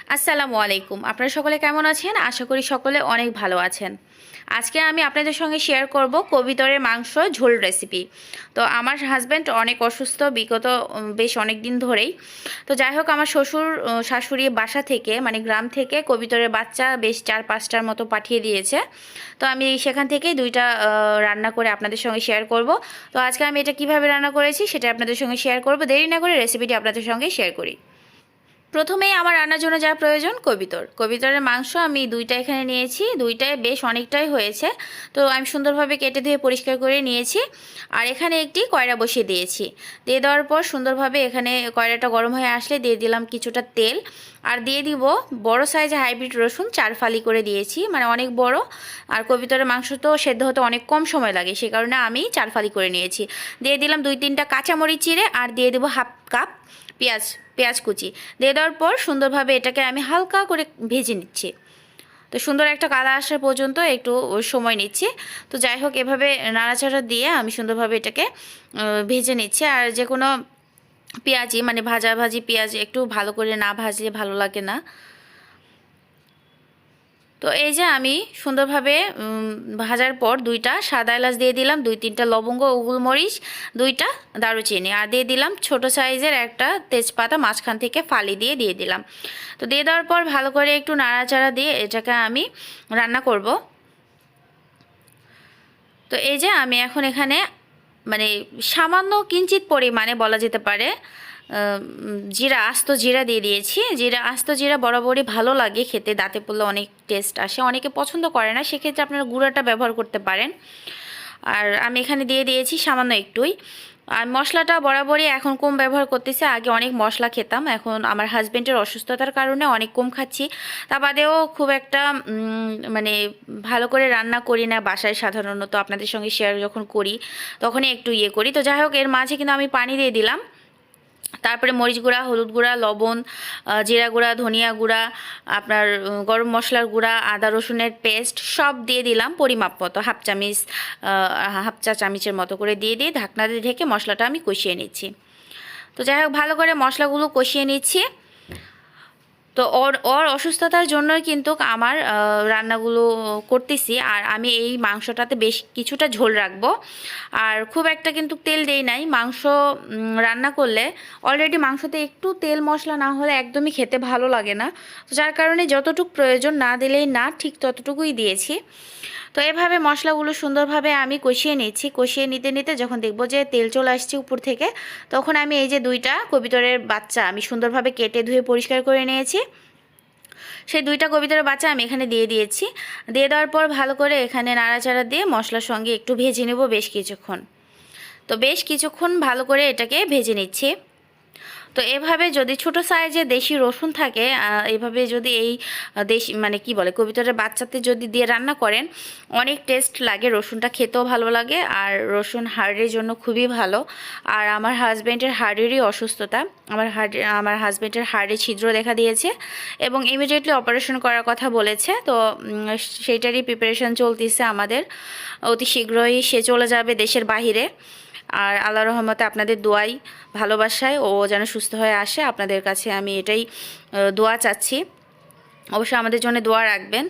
আসসালামু আলাইকুম। আপনারা সকলে কেমন আছেন? আশা করি সকলে অনেক ভালো আছেন। আজকে আমি আপনাদের সঙ্গে শেয়ার করব কবিতরের মাংস ঝোল রেসিপি। তো আমার হাজব্যান্ড অনেক অসুস্থ বিগত বেশ অনেক দিন ধরেই। তো যাই হোক, আমার শ্বশুর শাশুড়ি বাসা থেকে মানে গ্রাম থেকে কবিতরের বাচ্চা বেশ 4-5টার মতো পাঠিয়ে দিয়েছে। তো আমি সেখান থেকেই দুইটা রান্না করে আপনাদের সঙ্গে শেয়ার করব। তো আজকে আমি এটা কিভাবে রান্না করেছি সেটা আপনাদের সঙ্গে শেয়ার করব। দেরি না করে রেসিপিটি আপনাদের সঙ্গে শেয়ার করি। প্রথমেই আমার রান্নার জন্য যা প্রয়োজন কবিতরের মাংস আমি দুইটা এখানে নিয়েছি। দুইটায় বেশ অনেকটাই হয়েছে। তো আমি সুন্দরভাবে কেটে ধুয়ে পরিষ্কার করে নিয়েছি। আর এখানে একটি কয়রা বসিয়ে দিয়েছি। দিয়ে দেওয়ার পর সুন্দরভাবে এখানে কয়রাটা গরম হয়ে আসলে দিয়ে দিলাম কিছুটা তেল। আর দিয়ে দিব বড় সাইজে হাইব্রিড রসুন 4 ফালি করে দিয়েছি, মানে অনেক বড়। আর কবিতরের মাংস তো সেদ্ধ হতে অনেক কম সময় লাগে, সে কারণে আমি 4 ফালি করে নিয়েছি। দিয়ে দিলাম 2-3টা কাঁচামরিচ চিড়ে, আর দিয়ে দেবো হাফ কাপ পেঁয়াজ কুচি। দিয়ে দেওয়ার পর সুন্দরভাবে এটাকে আমি হালকা করে ভেজে নিচ্ছি। তো সুন্দর একটা কালার আসার পর্যন্ত একটু সময় নিচ্ছি। তো যাই হোক, এভাবে নাড়াচাড়া দিয়ে আমি সুন্দরভাবে এটাকে ভেজে নিচ্ছি। আর যে কোনো পেঁয়াজই মানে ভাজি পেঁয়াজ একটু ভালো করে না ভাজলে ভালো লাগে না। তো এই যে আমি সুন্দরভাবে ভাজার পর 2টা সাদা এলাচ দিয়ে দিলাম, 2-3টা লবঙ্গ ও গোলমরিচ, 2টা দারুচিনি, আর দিয়ে দিলাম ছোট সাইজের একটা তেজপাতা মাঝখান থেকে ফালি দিয়ে দিলাম। তো দিয়ে দেওয়ার পর ভালো করে একটু নাড়াচাড়া দিয়ে এটাকে আমি রান্না করব। তো এই যে আমি এখন এখানে মানে সামান্য কিঞ্চিত পরিমাণে বলা যেতে পারে আস্ত জিরা দিয়ে দিয়েছি। আস্ত জিরা বরাবরই ভালো লাগে খেতে, দাঁতে পড়লে অনেক টেস্ট আসে। অনেকে পছন্দ করে না, সেক্ষেত্রে আপনারা গুঁড়াটা ব্যবহার করতে পারেন। আর আমি এখানে দিয়ে দিয়েছি সামান্য একটুই। আর মশলাটা বরাবরই এখন কম ব্যবহার করতেছি। আগে অনেক মশলা খেতাম, এখন আমার হাজব্যান্ডের অসুস্থতার কারণে অনেক কম খাচ্ছি। তা বাদেও খুব একটা মানে ভালো করে রান্না করি না বাসায়। সাধারণত আপনাদের সঙ্গে শেয়ার যখন করি তখনই একটু করি। তো যাই হোক, এর মাঝে কিন্তু আমি পানি দিয়ে দিলাম। তারপরে মরিচ গুঁড়া, হলুদ গুঁড়া, লবণ, জিরা গুঁড়া, ধনিয়া গুঁড়া, আপনার গরম মশলার গুঁড়া, আদা রসুনের পেস্ট সব দিয়ে দিলাম পরিমাপ মতো, হাফ চা চামচের মতো করে দিয়ে ঢাকনা দিয়ে ঢেকে মশলাটা আমি কষিয়ে নিচ্ছি। তো যাই হোক, ভালো করে মশলাগুলো কষিয়ে নিচ্ছি। তো ওর অসুস্থতার জন্যই কিন্তু আমার রান্নাগুলো করতেছি। আর আমি এই মাংসটাতে বেশ কিছুটা ঝোল রাখবো। আর খুব একটা কিন্তু তেল দেই নাই। মাংস রান্না করলে অলরেডি মাংসতে একটু তেল মশলা না হলে একদমই খেতে ভালো লাগে না। তো যার কারণে যতটুকু প্রয়োজন, না দিলেই না, ঠিক ততটুকুই দিয়েছি। তো এভাবে মশলাগুলো সুন্দরভাবে আমি কষিয়ে নিচ্ছি। কষিয়ে নিতে নিতে যখন দেখব যে তেল চলে আসছে উপর থেকে, তখন আমি এই যে 2টা কবিতরের বাচ্চা আমি সুন্দরভাবে কেটে ধুয়ে পরিষ্কার করে নিয়েছি, সেই 2টা কবিতরের বাচ্চা আমি এখানে দিয়ে দিয়েছি। দিয়ে দেওয়ার পর ভালো করে এখানে নাড়াচাড়া দিয়ে মশলার সঙ্গে একটু ভেজে নেব বেশ কিছুক্ষণ। তো বেশ কিছুক্ষণ ভালো করে এটাকে ভেজে নিচ্ছি। তো এভাবে যদি ছোট সাইজে দেশি রসুন থাকে, এভাবে যদি এই দেশি মানে কি বলে কবিতরের বাচ্চাতে যদি দিয়ে রান্না করেন, অনেক টেস্ট লাগে। রসুনটা খেতেও ভালো লাগে, আর রসুন হার্টের জন্য খুবই ভালো। আর আমার হাজব্যান্ডের হার্টেরই অসুস্থতা, আমার হাজব্যান্ডের হার্টে ছিদ্র দেখা দিয়েছে এবং ইমিডিয়েটলি অপারেশন করার কথা বলেছে। তো সেইটারই প্রিপারেশন চলতেছে আমাদের। অতি শীঘ্রই সে চলে যাবে দেশের বাহিরে। আর আল্লাহর রহমতে আপনাদের দোয়াই ভালোবাসায় ও যেন সুস্থ হয়ে আসে, আপনাদের কাছে আমি এটাই দোয়া চাচ্ছি। অবশ্যই আমাদের জন্য দোয়া রাখবেন।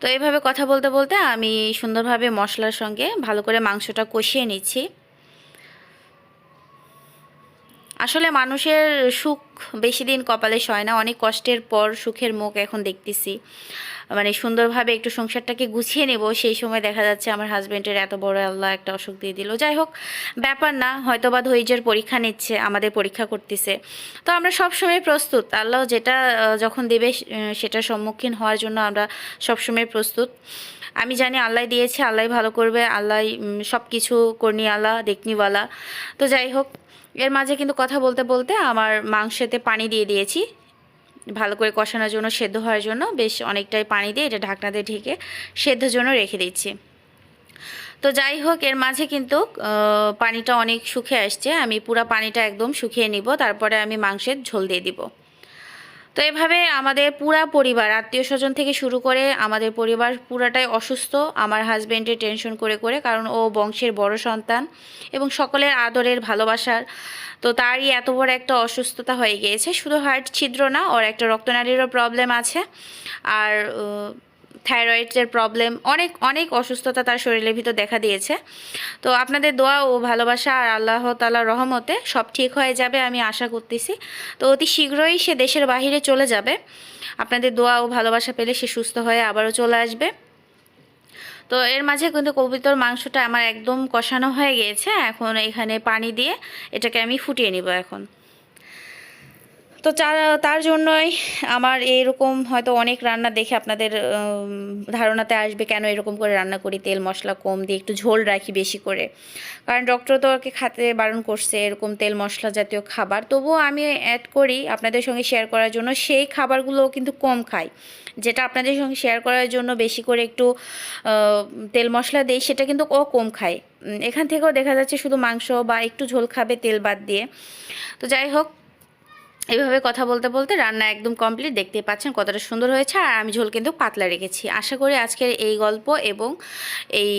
তো এইভাবে কথা বলতে বলতে আমি সুন্দরভাবে মশলার সঙ্গে ভালো করে মাংসটা কষিয়ে নিচ্ছি। আসলে মানুষের সুখ বেশি দিন কপালে সয় না, অনেক কষ্টের পর সুখের মুখ এখন দেখতেছি। মানে সুন্দরভাবে একটু সংসারটাকে গুছিয়ে নেব, সেই সময় দেখা যাচ্ছে আমার হাজব্যান্ডের এত বড় আল্লাহ একটা অসুখ দিয়ে দিল। যাই হোক, ব্যাপার না, হয়তোবা ধৈর্যের পরীক্ষা নিচ্ছে, আমাদের পরীক্ষা করতেছে। তো আমরা সবসময় প্রস্তুত, আল্লাহ যেটা যখন দেবে সেটার সম্মুখীন হওয়ার জন্য আমরা সবসময় প্রস্তুত। আমি জানি আল্লাহ দিয়েছে, আল্লাহ ভালো করবে, আল্লাহ সব কিছু করনি আল্লাহ দেখনিওয়ালা। তো যাই হোক, এর মাঝে কিন্তু কথা বলতে বলতে আমার মাংসেতে পানি দিয়ে দিয়েছি ভালো করে কষানোর জন্য, সেদ্ধ হওয়ার জন্য বেশ অনেকটাই পানি দিয়ে এটা ঢাকনা দিয়ে ঢেকে সেদ্ধর জন্য রেখে দিচ্ছি। তো যাই হোক, এর মাঝে কিন্তু পানিটা অনেক শুকিয়ে আসছে। আমি পুরো পানিটা একদম শুকিয়ে নিব, তারপরে আমি মাংসের ঝোল দিয়ে দিব। তো এভাবে আমাদের পুরা পরিবার, আত্মীয় স্বজন থেকে শুরু করে আমাদের পরিবার পুরাটাই অসুস্থ আমার হাজব্যান্ডের টেনশন করে করে, কারণ ও বংশের বড় সন্তান এবং সকলের আদরের ভালোবাসার। তো তারই এত বড় একটা অসুস্থতা হয়ে গিয়েছে। শুধু হার্ট ছিদ্র না, ওর একটা রক্তনালীরও প্রবলেম আছে, আর থাইরয়েডের প্রবলেম, অনেক অনেক অসুস্থতা তার শরীরের ভিতর দেখা দিয়েছে। তো আপনাদের দোয়া ও ভালোবাসা আর আল্লাহ তাআলার রহমতে সব ঠিক হয়ে যাবে আমি আশা করতেছি। তো অতি শীঘ্রই সে দেশের বাহিরে চলে যাবে। আপনাদের দোয়া ও ভালোবাসা পেলে সে সুস্থ হয়ে আবারও চলে আসবে। তো এর মাঝে কিন্তু কবুতর মাংসটা আমার একদম কষানো হয়ে গিয়েছে। এখন এখানে পানি দিয়ে এটাকে আমি ফুটিয়ে নিব এখন। তো তার জন্যই আমার এরকম হয়তো অনেক রান্না দেখে আপনাদের ধারণাতে আসবে কেন এরকম করে রান্না করি, তেল মশলা কম দিয়ে একটু ঝোল রাখি বেশি করে, কারণ ডক্টর তো ওকে খেতে বারণ করছে এরকম তেল মশলা জাতীয় খাবার। তবুও আমি অ্যাড করি আপনাদের সঙ্গে শেয়ার করার জন্য। সেই খাবারগুলো কিন্তু কম খাই, যেটা আপনাদের সঙ্গে শেয়ার করার জন্য বেশি করে একটু তেল মশলা দেই, সেটা কিন্তু ও কম খায়। এখান থেকেও দেখা যাচ্ছে শুধু মাংস বা একটু ঝোল খাবে তেল বাদ দিয়ে। তো যাই হোক, এইভাবে কথা বলতে বলতে রান্না একদম কমপ্লিট, দেখতেই পাচ্ছেন কতটা সুন্দর হয়েছে। আর আমি ঝোল কিন্তু পাতলা রেখেছি। আশা করি আজকের এই গল্প এবং এই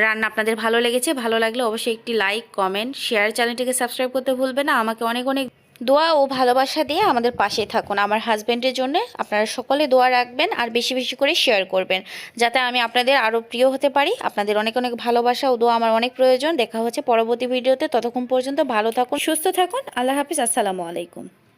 রান্না আপনাদের ভালো লেগেছে। ভালো লাগলে অবশ্যই একটি লাইক, কমেন্ট, শেয়ার, চ্যানেলটিকে সাবস্ক্রাইব করতে ভুলবেন না। আমাকে অনেক অনেক দোয়া ও ভালোবাসা দিয়ে আমাদের পাশে থাকুন। আমার হাজব্যান্ডের জন্য আপনারা সকলে দোয়া রাখবেন আর বেশি বেশি করে শেয়ার করবেন, যাতে আমি আপনাদের আরও প্রিয় হতে পারি। আপনাদের অনেক অনেক ভালোবাসা ও দোয়া আমার অনেক প্রয়োজন। দেখা হচ্ছে পরবর্তী ভিডিওতে। ততক্ষণ পর্যন্ত ভালো থাকুন, সুস্থ থাকুন। আল্লাহ হাফিজ, আসসালামু আলাইকুম।